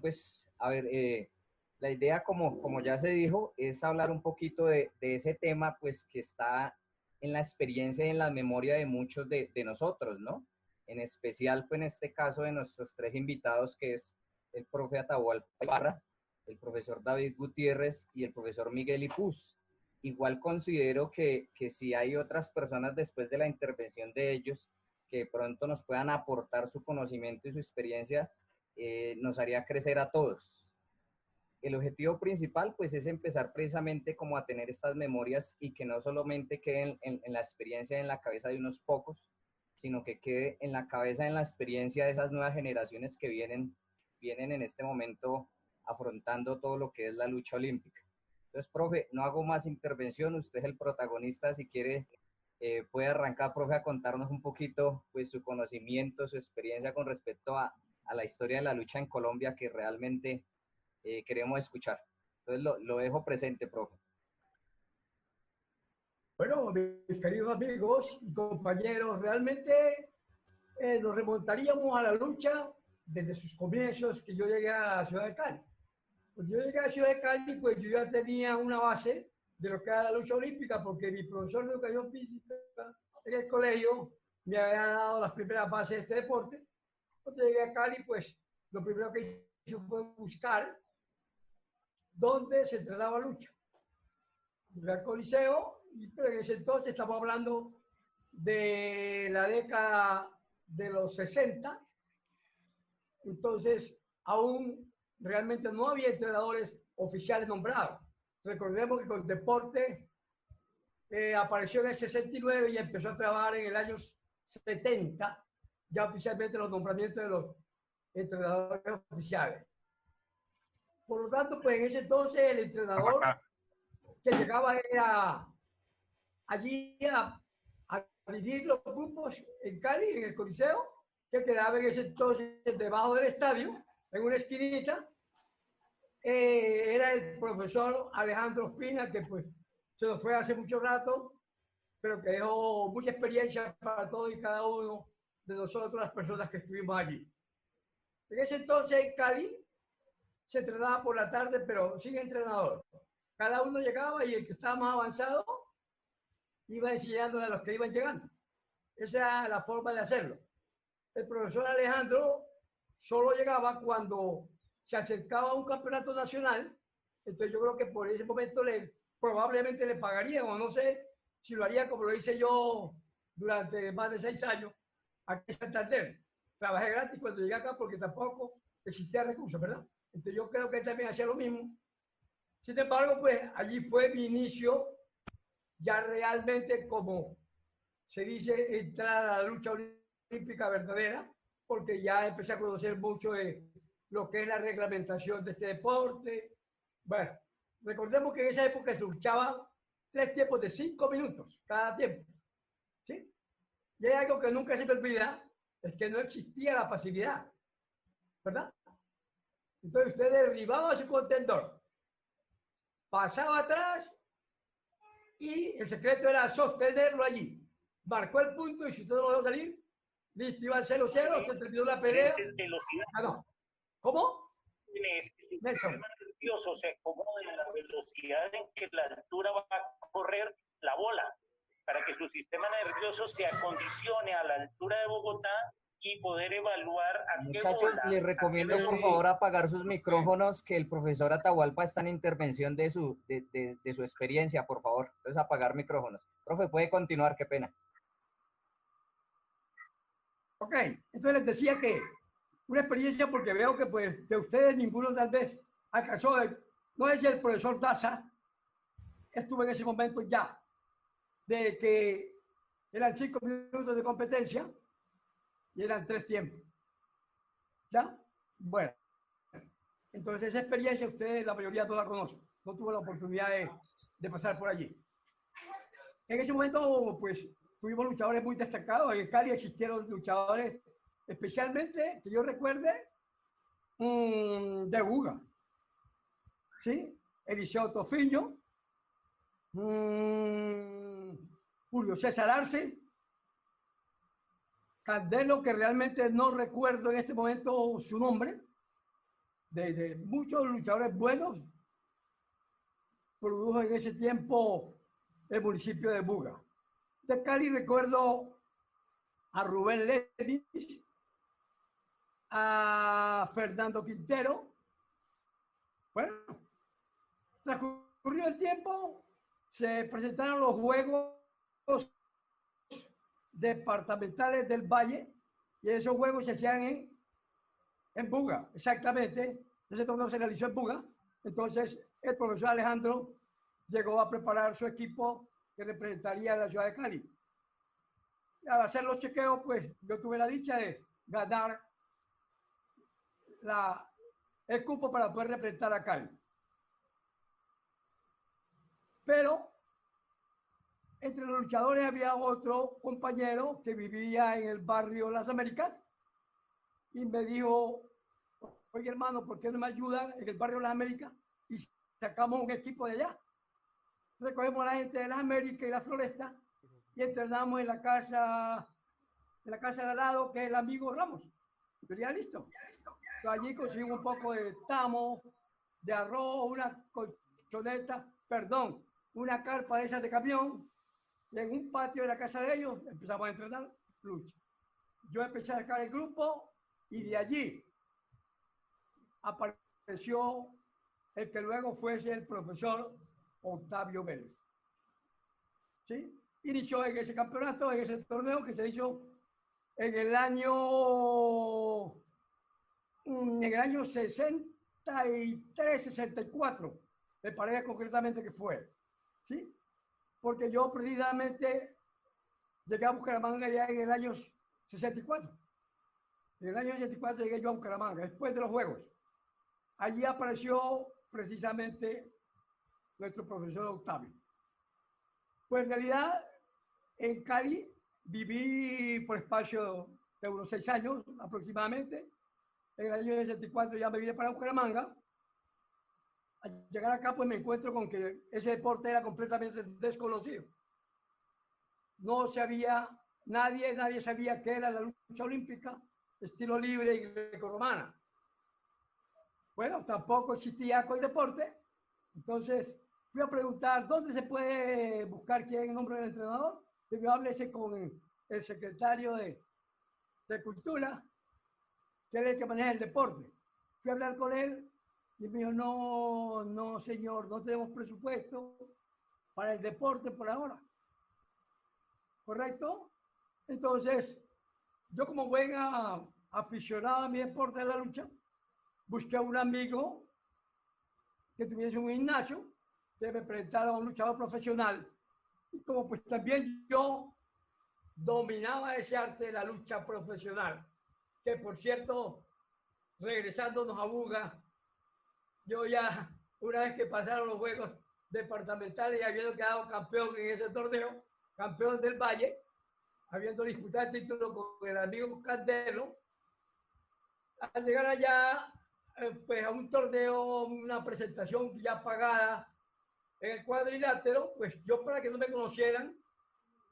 pues, a ver, la idea, como ya se dijo, es hablar un poquito de ese tema, pues, que está en la experiencia y en la memoria de muchos de nosotros, ¿no? En especial, pues, en este caso de nuestros tres invitados, que es el profe Atahualpa Ibarra, el profesor David Gutiérrez y el profesor Miguel Ipús. Igual considero que si hay otras personas después de la intervención de ellos que pronto nos puedan aportar su conocimiento y su experiencia, nos haría crecer a todos. El objetivo principal pues es empezar precisamente como a tener estas memorias y que no solamente queden en la experiencia en la cabeza de unos pocos, sino que quede en la cabeza, en la experiencia de esas nuevas generaciones que vienen en este momento afrontando todo lo que es la lucha olímpica. Entonces, profe, no hago más intervención, usted es el protagonista, si quiere puede arrancar, profe, a contarnos un poquito pues su conocimiento, su experiencia con respecto a la historia de la lucha en Colombia que realmente queremos escuchar. Entonces lo dejo presente, profe. Bueno, mis queridos amigos y compañeros, realmente nos remontaríamos a la lucha desde sus comienzos que yo llegué a la ciudad de Cali. Cuando yo llegué a la ciudad de Cali, pues yo ya tenía una base de lo que era la lucha olímpica, porque mi profesor de educación física en el colegio me había dado las primeras bases de este deporte. Cuando llegué a Cali, pues lo primero que hice fue buscar dónde se entrenaba lucha. Llegué al Coliseo, pero en ese entonces estamos hablando de la década de los 60, entonces aún realmente no había entrenadores oficiales nombrados. Recordemos que con deporte apareció en el 69 y empezó a trabajar en el año 70, ya oficialmente los nombramientos de los entrenadores oficiales. Por lo tanto, pues en ese entonces el entrenador que llegaba era allí a dirigir los grupos en Cali, en el Coliseo, que quedaba en ese entonces debajo del estadio, en una esquinita. Era el profesor Alejandro Espina, que pues se nos fue hace mucho rato, pero que dejó mucha experiencia para todos y cada uno de nosotros, las personas que estuvimos allí. En ese entonces en Cali se entrenaba por la tarde, pero sin entrenador. Cada uno llegaba y el que estaba más avanzado iba enseñando a los que iban llegando. Esa era la forma de hacerlo. El profesor Alejandro solo llegaba cuando se acercaba a un campeonato nacional, entonces yo creo que por ese momento probablemente le pagarían, o no sé si lo haría como lo hice yo durante más de 6 años aquí en Santander. Trabajé gratis cuando llegué acá porque tampoco existía recursos, ¿verdad? Entonces yo creo que él también hacía lo mismo. Sin embargo, pues allí fue mi inicio ya realmente, como se dice, entrar a la lucha olímpica verdadera, porque ya empecé a conocer mucho de lo que es la reglamentación de este deporte. Bueno, recordemos que en esa época se luchaban 3 tiempos de 5 minutos cada tiempo, ¿sí? Y hay algo que nunca se me olvida, es que no existía la pasividad, ¿verdad? Entonces usted derribaba a su contendor, pasaba atrás y el secreto era sostenerlo allí. Marcó el punto y si usted no lo dejó salir, listo, iba al 0-0, se terminó la pelea. Ah, no. ¿Cómo? Nelson. Nervioso se acomoda en la velocidad en que la altura va a correr la bola, para que su sistema nervioso se acondicione a la altura de Bogotá y poder evaluar a Muchachos, qué bola. les recomiendo por favor apagar sus micrófonos, que el profesor Atahualpa está en intervención de su experiencia, por favor. Entonces, apagar micrófonos. Profe, puede continuar, qué pena. Ok, entonces les decía que una experiencia, porque veo que pues de ustedes ninguno tal vez alcanzó, no es el profesor Daza, estuvo en ese momento ya, de que eran 5 minutos de competencia y eran 3 tiempos. ¿Ya? Bueno, entonces esa experiencia ustedes, la mayoría no la conocen, no tuvo la oportunidad de pasar por allí. En ese momento, pues, tuvimos luchadores muy destacados. En Cali existieron luchadores, especialmente, que yo recuerde, de Buga, ¿sí? Eliseo Tofiño, Julio César Arce, Candelo, que realmente no recuerdo en este momento su nombre, de muchos luchadores buenos, produjo en ese tiempo el municipio de Buga. De Cali recuerdo a Rubén Levis, a Fernando Quintero. Bueno, transcurrió el tiempo, se presentaron los juegos departamentales del Valle y esos juegos se hacían en Buga, exactamente. Ese torneo se realizó en Buga. Entonces, el profesor Alejandro llegó a preparar su equipo que representaría a la ciudad de Cali. Al hacer los chequeos, pues yo tuve la dicha de ganar el cupo para poder representar a Cali. Pero entre los luchadores había otro compañero que vivía en el barrio Las Américas y me dijo, oye hermano, ¿por qué no me ayudan en el barrio Las Américas y sacamos un equipo de allá? Recogemos a la gente de Las Américas y la Floresta y entrenamos en la casa de al lado, que es el amigo Ramos. Yo dije, listo. Entonces, allí conseguimos un poco de tamo, de arroz, una colchoneta, perdón, una carpa de esas de camión, y en un patio de la casa de ellos empezamos a entrenar lucha. Yo empecé a sacar el grupo y de allí apareció el que luego fuese el profesor Octavio Vélez. ¿Sí? Inició en ese campeonato, en ese torneo que se hizo en el año 63, 64, me parece concretamente que fue. ¿Sí? Porque yo precisamente llegué a Bucaramanga ya en el año 64. En el año 64 llegué yo a Bucaramanga, después de los Juegos. Allí apareció precisamente nuestro profesor Octavio. Pues en realidad, en Cali viví por espacio de unos 6 años aproximadamente. En el año 64 ya me vine para Bucaramanga. Al llegar acá, pues me encuentro con que ese deporte era completamente desconocido. No sabía, nadie sabía qué era la lucha olímpica, estilo libre y grecorromana. Bueno, tampoco existía el deporte. Entonces, fui a preguntar dónde se puede buscar quién es el nombre del entrenador. Y yo háblese con el secretario de Cultura, que es el que maneja el deporte. Fui a hablar con él y me dijo, no, señor, no tenemos presupuesto para el deporte por ahora. ¿Correcto? Entonces, yo como buen aficionado a mi deporte de la lucha, busqué a un amigo que tuviese un gimnasio, que me presentara a un luchador profesional. Y como pues también yo dominaba ese arte de la lucha profesional, que por cierto, regresándonos a Buga, yo ya, una vez que pasaron los juegos departamentales y habiendo quedado campeón en ese torneo, campeón del Valle, habiendo disputado el título con el amigo Candelo, al llegar allá, pues a un torneo, una presentación ya pagada en el cuadrilátero, pues yo para que no me conocieran,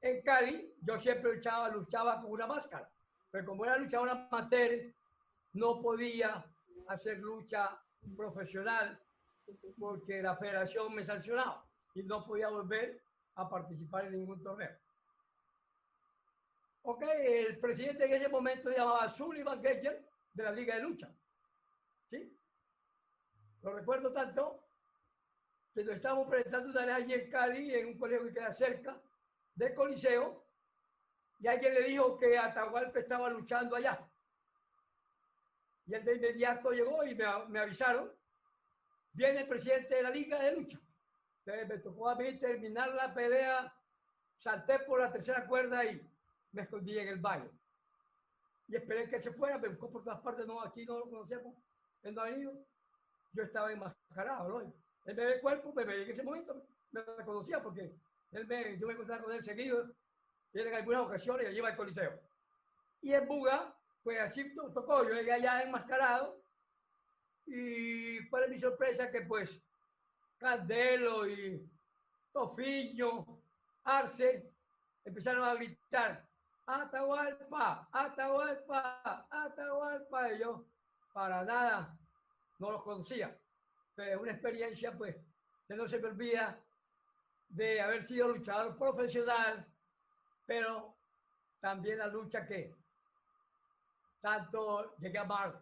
en Cali, yo siempre luchaba con una máscara, pero como era luchador amateur, no podía hacer lucha profesional porque la federación me sancionaba y no podía volver a participar en ningún torneo. Ok, el presidente en ese momento se llamaba Sullivan Getcher de la Liga de Lucha. ¿Sí? Lo recuerdo tanto que nos estábamos presentando una vez allí en Cali, en un colegio que queda cerca del Coliseo, y alguien le dijo que Atahualpa estaba luchando allá. Y él de inmediato llegó y me avisaron, viene el presidente de la Liga de Lucha. Entonces me tocó a mí terminar la pelea, salté por la tercera cuerda y me escondí en el baño. Y esperé que se fuera, me buscó por todas partes, no, aquí no lo conocemos, él no ha venido. Yo estaba enmascarado, ¿no? Él me ve el cuerpo, me ve en ese momento, me reconocía porque yo me encontraba con él seguido, y en algunas ocasiones allí iba al Coliseo. Y en Buga, pues así tocó, yo llegué allá enmascarado, y fue mi sorpresa que pues Candelo y Tofiño, Arce, empezaron a gritar, Atahualpa, Atahualpa, Atahualpa, y yo, para nada, no los conocía. Pero es una experiencia, pues, que no se me olvida de haber sido luchador profesional, pero también la lucha que tanto llegué a amar,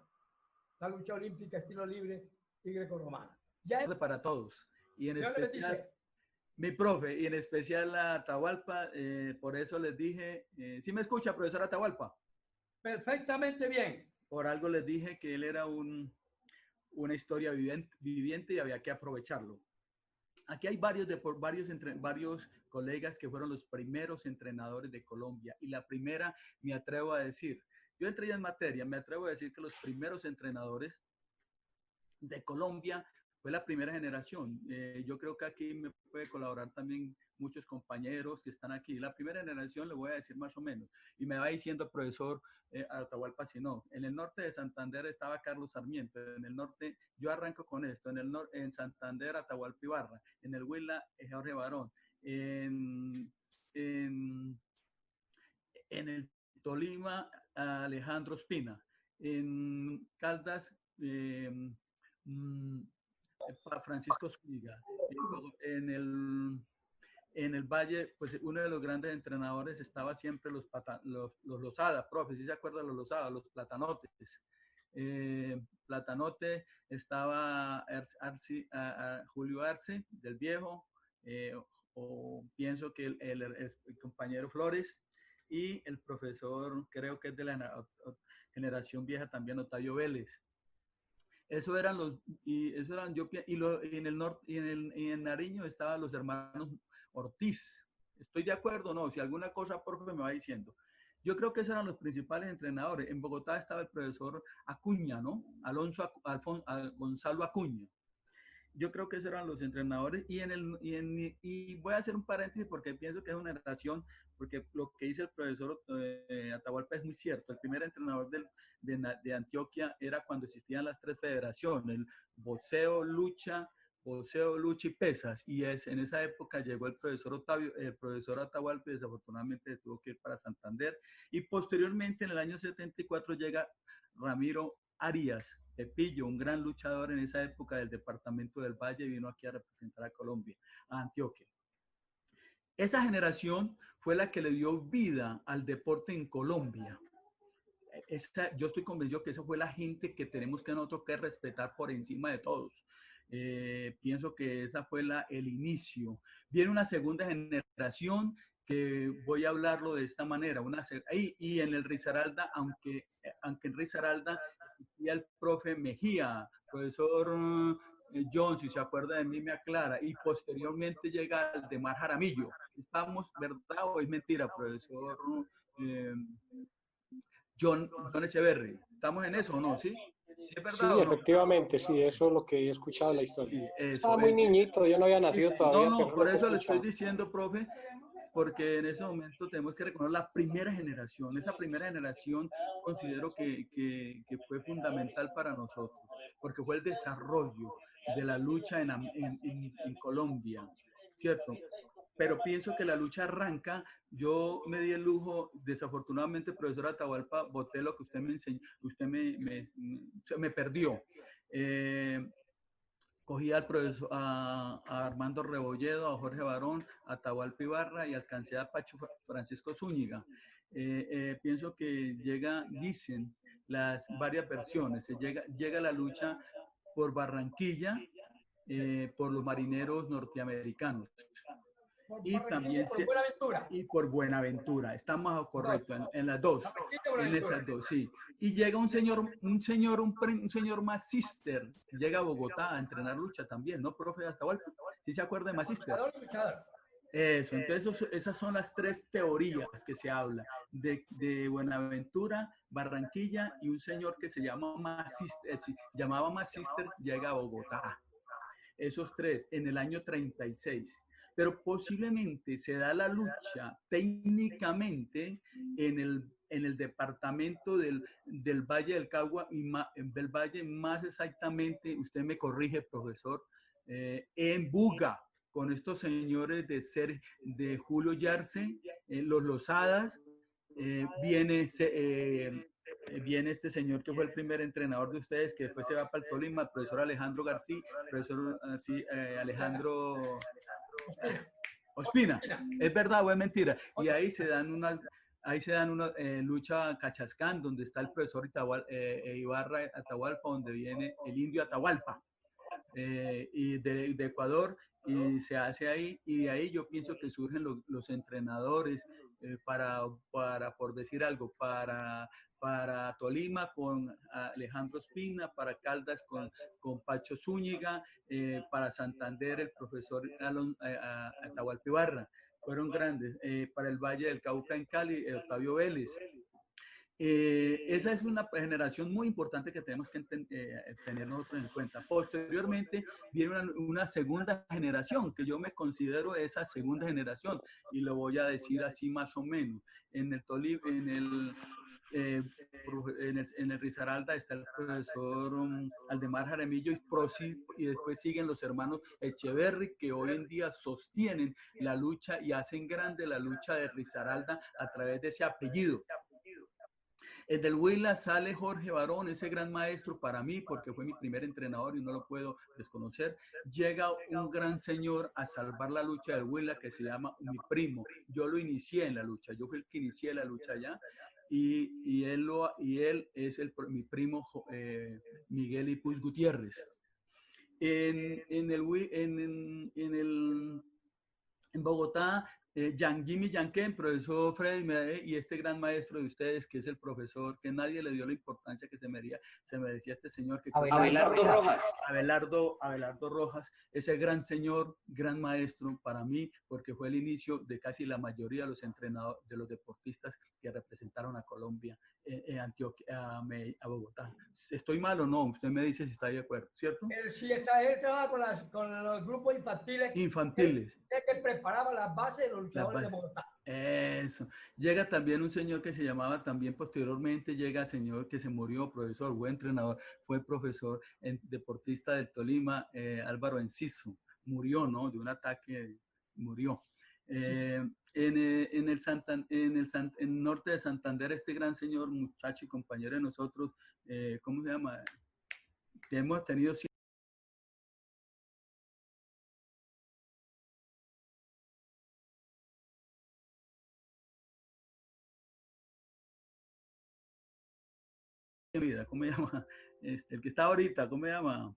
la lucha olímpica, estilo libre y grecorromana. Ya para todos. Y en especial, mi profe, y en especial a Atahualpa, por eso les dije, ¿sí me escucha, profesor Atahualpa? Perfectamente bien. Por algo les dije que él era una historia viviente y había que aprovecharlo. Aquí hay varios colegas que fueron los primeros entrenadores de Colombia. Y la primera, me atrevo a decir, yo entré ya en materia, me atrevo a decir que los primeros entrenadores de Colombia fue la primera generación. Yo creo que aquí me puede colaborar también muchos compañeros que están aquí. La primera generación le voy a decir más o menos. Y me va diciendo el profesor Atahualpa si no. En el norte de Santander estaba Carlos Sarmiento. En el norte, yo arranco con esto. En Santander, Atahualpa Ibarra. En el Huila, Jorge Barón. En el Tolima, Alejandro Espina. En Caldas, Francisco Zúñiga. En el Valle, pues uno de los grandes entrenadores estaba siempre los Lozada, profe, ¿sí se acuerdan los Lozada? Los Platanotes. Platanote estaba Julio Arce, del Viejo, o pienso que el compañero Flores, y el profesor, creo que es de la generación vieja también, Octavio Vélez. Eso eran y en el norte, y en Nariño estaban los hermanos Ortiz. ¿Estoy de acuerdo o no? Si alguna cosa, profe, me va diciendo. Yo creo que esos eran los principales entrenadores. En Bogotá estaba el profesor Acuña, ¿no? Gonzalo Acuña. Yo creo que esos eran los entrenadores. Y voy a hacer un paréntesis porque pienso que es una generación, porque lo que dice el profesor Atahualpa es muy cierto. El primer entrenador de Antioquia era cuando existían las tres federaciones, el boxeo, lucha y pesas. Y en esa época llegó el profesor Atahualpa, y desafortunadamente tuvo que ir para Santander. Y posteriormente, en el año 74, llega Ramiro Arias, Pepillo, un gran luchador en esa época del departamento del Valle, vino aquí a representar a Colombia, a Antioquia. Esa generación fue la que le dio vida al deporte en Colombia. Yo estoy convencido que esa fue la gente que tenemos que nosotros que respetar por encima de todos. Pienso que esa fue el inicio. Viene una segunda generación que voy a hablarlo de esta manera. Y en el Risaralda, aunque en Risaralda existía el profe Mejía, profesor John, si se acuerda de mí, me aclara, y posteriormente llega el de Mar Jaramillo. ¿Estamos, verdad o es mentira, profesor John Echeverry? ¿Estamos en eso o no? ¿Sí? ¿Sí es verdad? Sí, efectivamente, sí, eso es lo que he escuchado en la historia. Sí, estaba muy niñito, yo no había nacido todavía. No, por eso le estoy diciendo, profe, porque en ese momento tenemos que reconocer la primera generación. Esa primera generación considero que fue fundamental para nosotros, porque fue el desarrollo de la lucha en Colombia, ¿cierto? Pero pienso que la lucha arranca. Yo me di el lujo, desafortunadamente, profesor Atahualpa, boté lo que usted me enseñó, usted me perdió. Cogí al profesor, a Armando Rebolledo, a Jorge Barón, a Atahualpa Ibarra y alcancé a Pacho Francisco Zúñiga. Pienso que dicen las varias versiones, llega la lucha por Barranquilla, por los marineros norteamericanos. Y también por Buenaventura, estamos correctos en las dos, en esas dos, sí. Y llega un señor Macister, llega a Bogotá a entrenar lucha también, ¿no, profe Atahualpa? ¿Sí se acuerda de Macister? Eso, entonces esas son las tres teorías que se habla, de Buenaventura, Barranquilla, y un señor que se llamaba Macister, llega a Bogotá. Esos tres, en el año 36. Pero posiblemente se da la lucha técnicamente en el departamento del Valle del Cauca, del Valle más exactamente, usted me corrige, profesor, en Buga, con estos señores de Julio Yarse, los Lozadas, viene viene este señor que fue el primer entrenador de ustedes, que después se va para el Tolima, el profesor Alejandro García, profesor Alejandro Ospina. ¿Es verdad o es mentira? Y ahí se dan una lucha Cachascán, donde está el profesor Ibarra Atahualpa, donde viene el indio Atahualpa, y de Ecuador, y se hace ahí, y de ahí yo pienso que surgen los entrenadores por decir algo, para Tolima con Alejandro Espina, para Caldas con Pacho Zúñiga, para Santander el profesor Atahualpa Ibarra, fueron grandes, para el Valle del Cauca en Cali, Octavio Vélez. Esa es una generación muy importante que tenemos que tener nosotros en cuenta. Posteriormente viene una segunda generación, que yo me considero esa segunda generación, y lo voy a decir así más o menos. En el Risaralda está el profesor Aldemar Jaramillo, y después siguen los hermanos Echeverry, que hoy en día sostienen la lucha y hacen grande la lucha de Risaralda a través de ese apellido. El del Huila sale Jorge Barón, ese gran maestro para mí, porque fue mi primer entrenador y no lo puedo desconocer. Llega un gran señor a salvar la lucha del Huila que se llama mi primo. Yo lo inicié en la lucha, yo fui el que inicié la lucha allá, y él es mi primo Miguel Ipuz Gutiérrez. En Bogotá, Jimmy Yanquén, profesor Freddy Medellín, y este gran maestro de ustedes, que es el profesor, que nadie le dio la importancia que se merecía este señor. Abelardo Rojas. Abelardo Rojas, ese gran señor, gran maestro para mí, porque fue el inicio de casi la mayoría de los entrenadores, de los deportistas que representaron a Colombia, Antioquia, a Bogotá. ¿Estoy mal o no? Usted me dice si está de acuerdo, ¿cierto? Sí, él trabaja con los grupos infantiles. Infantiles. Que preparaba las bases de los luchadores de Bogotá. Eso. Llega también un señor que se llamaba, también posteriormente llega señor que se murió, profesor, buen entrenador, fue profesor, deportista del Tolima, Álvaro Enciso, murió, ¿no? De un ataque, murió. En el norte de Santander, este gran señor, muchacho y compañero de nosotros, ¿cómo se llama? Que hemos tenido vida, ¿cómo se llama? El que está ahorita, ¿cómo se llama?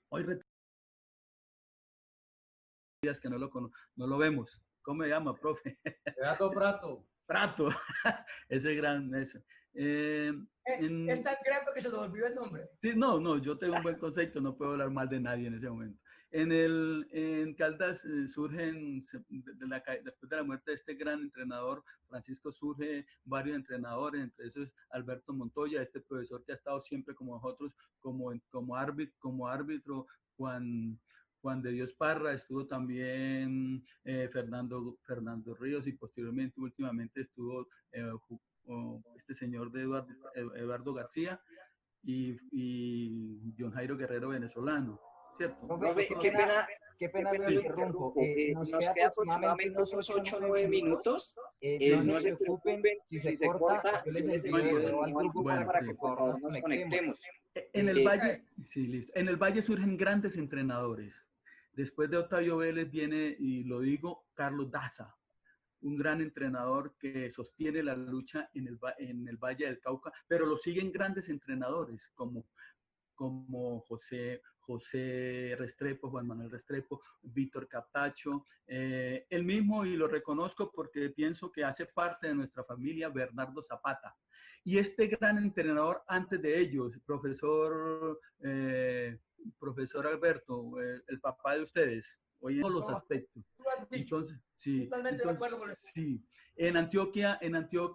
Hoy días que no lo vemos. ¿Cómo se llama, profe? Prato. Ese gran, ese. Es tan grande que se nos olvidó el nombre. Sí, no, yo tengo un buen concepto, no puedo hablar mal de nadie en ese momento. En Caldas surgen, después de la muerte de este gran entrenador, Francisco, surge varios entrenadores, entre esos Alberto Montoya, este profesor que ha estado siempre como nosotros, como árbitro, Juan de Dios Parra, estuvo también Fernando Ríos, y posteriormente, últimamente estuvo este señor de Eduardo García y John Jairo Guerrero, venezolano. ¿Cierto? Profe, qué pena lo interrumpo. Nos queda aproximadamente unos 8 o 9 minutos. No se preocupen si se corta, yo les envío al grupo para que por favor nos conectemos. En el Valle, sí, listo. En el Valle surgen grandes entrenadores. Después de Octavio Vélez viene, y lo digo, Carlos Daza, un gran entrenador que sostiene la lucha en el Valle del Cauca, pero lo siguen grandes entrenadores como José Restrepo, Juan Manuel Restrepo, Víctor Captacho, el mismo, y lo reconozco porque pienso que hace parte de nuestra familia, Bernardo Zapata. Y este gran entrenador antes de ellos, profesor Alberto, el papá de ustedes, hoy en todos los aspectos. Entonces, sí. Sí. En Antioquia, yo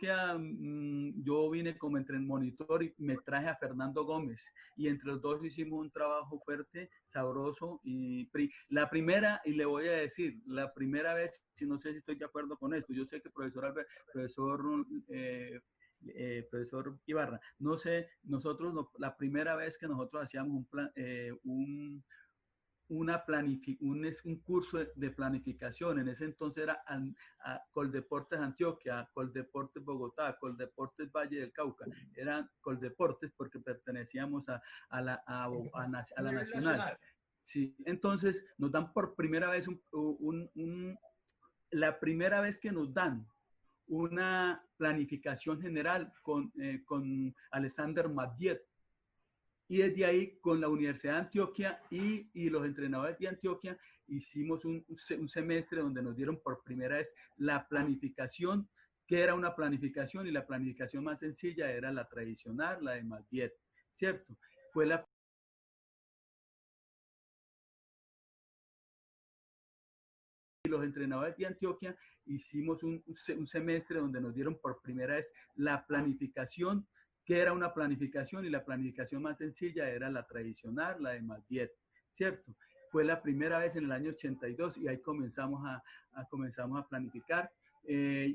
vine como monitor y me traje a Fernando Gómez, y entre los dos hicimos un trabajo fuerte, sabroso, y la primera, y le voy a decir, la primera vez, si no sé si estoy de acuerdo con esto, yo sé que profesor Ibarra, no sé, nosotros la primera vez que nosotros hacíamos un curso de planificación. En ese entonces era Coldeportes Antioquia, Coldeportes Bogotá, Coldeportes Valle del Cauca. Eran Coldeportes porque pertenecíamos a la Nacional. Sí, entonces nos dan por primera vez la primera vez que nos dan una planificación general con Alexander Matviet. Y desde ahí, con la Universidad de Antioquia y los entrenadores de Antioquia, hicimos un semestre donde nos dieron por primera vez la planificación, que era una planificación, y la planificación más sencilla era la tradicional, la de Matviet, ¿cierto? Fue la los entrenadores de Antioquia hicimos un semestre donde nos dieron por primera vez la planificación, que era una planificación, y la planificación más sencilla era la tradicional, la de Matviet, ¿cierto? Fue la primera vez en el año 82 y ahí comenzamos a planificar.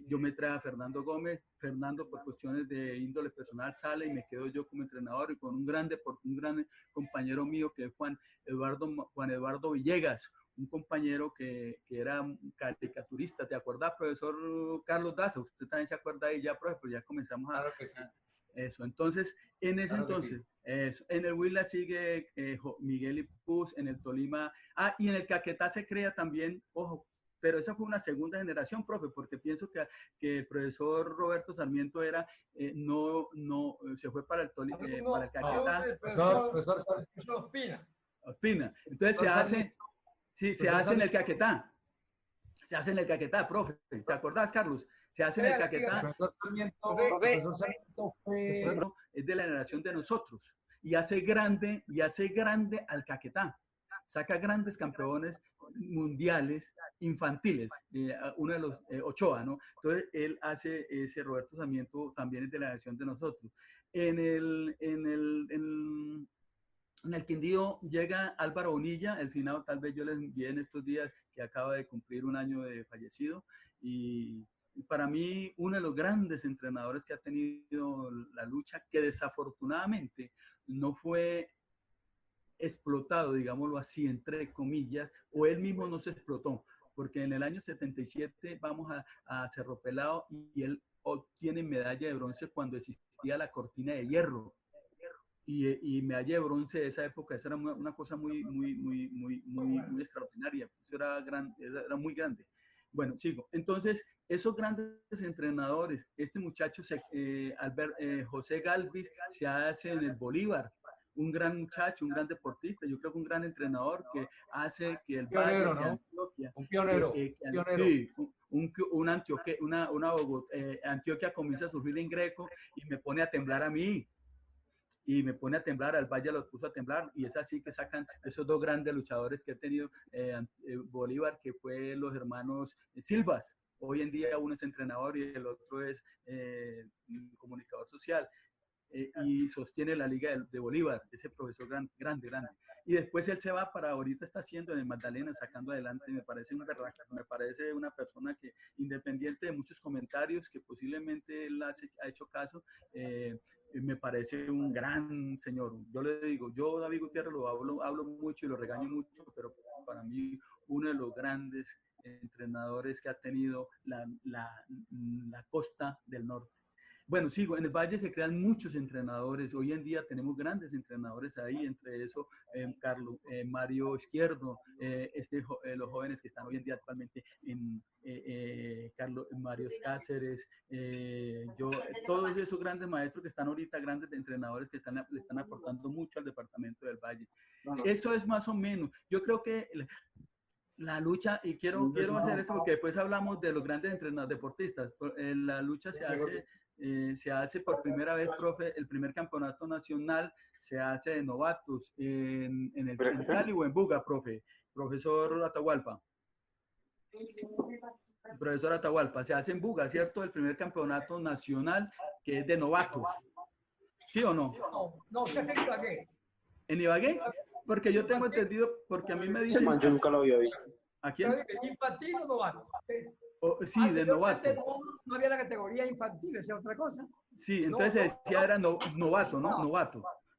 Yo me traje a Fernando Gómez. Fernando, por cuestiones de índole personal, sale y me quedo yo como entrenador, y con un gran compañero mío que es Juan Eduardo Villegas, un compañero que era un caricaturista. ¿Te acuerdas, profesor Carlos Daza? Usted también se acuerda de ella, profe, pues ya comenzamos a... Claro que sí. Eso, entonces, en ese claro entonces, sí. Eso, en el Huila sigue Miguel Ipuz, en el Tolima, y en el Caquetá se crea también, ojo, pero esa fue una segunda generación, profe, porque pienso que el profesor Roberto Sarmiento se fue para el Tolima, para el Caquetá. Profesor Ospina. Ospina. Entonces se hace en el Caquetá. Se hace en el Caquetá, profe. ¿Te acordás, Carlos? Se hace en el Caquetá. Es de la generación de nosotros. Y hace grande al Caquetá. Saca grandes campeones mundiales infantiles. Uno de los Ochoa, ¿no? Entonces, él hace ese Roberto Sarmiento, también es de la generación de nosotros. En el Quindío llega Álvaro Bonilla, el finado, tal vez yo les envié en estos días, que acaba de cumplir un año de fallecido, y para mí uno de los grandes entrenadores que ha tenido la lucha, que desafortunadamente no fue explotado, digámoslo así, entre comillas, o él mismo no se explotó, porque en el año 77 vamos a Cerro Pelado y él obtiene medalla de bronce cuando existía la cortina de hierro. Y medalla de bronce de esa época, esa era una cosa muy extraordinaria, eso era muy grande. Bueno, sigo. Entonces, esos grandes entrenadores, este muchacho, José Galvis, se hace en el Bolívar, un gran muchacho, un gran deportista, yo creo que un gran entrenador que hace que el pionero, ¿no? Antioquia, un pionero. Sí, Antioquia comienza a surgir en Greco y me pone a temblar a mí. Y me pone a temblar, al Valle los puso a temblar, y es así que sacan esos dos grandes luchadores que ha tenido Bolívar, que fue los hermanos Silvas. Hoy en día uno es entrenador y el otro es comunicador social, y sostiene la Liga de Bolívar, ese profesor grande. Y después él se va para, ahorita está haciendo en Magdalena, sacando adelante, me parece una persona que, independiente de muchos comentarios que posiblemente él ha hecho caso, me parece un gran señor. Yo le digo, yo David Gutiérrez lo hablo mucho y lo regaño mucho, pero para mí uno de los grandes entrenadores que ha tenido la costa del norte. Bueno, sigo, en el Valle se crean muchos entrenadores. Hoy en día tenemos grandes entrenadores ahí, entre eso Mario Izquierdo, los jóvenes que están hoy en día actualmente en Mario Cáceres, todos esos grandes maestros que están ahorita, grandes entrenadores que le están aportando mucho al departamento del Valle. Eso es más o menos, yo creo que la lucha, y quiero hacer esto porque después hablamos de los grandes entrenadores deportistas. La lucha se hace por primera vez, profe, el primer campeonato nacional se hace de novatos en Cali o en Buga, profesor Atahualpa. Profesor Atahualpa, se hace en Buga, ¿cierto? El primer campeonato nacional que es de novatos. ¿Sí o no? No, se hace en Ibagué. ¿En Ibagué? Porque yo tengo entendido, porque a mí me dicen... Yo nunca lo había visto. ¿A quién? ¿Infantil o novato? Sí, de novato. No había la categoría infantil, esa es otra cosa. Sí, entonces se decía era novato, ¿no?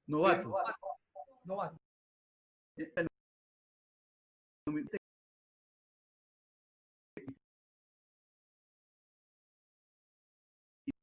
Novato.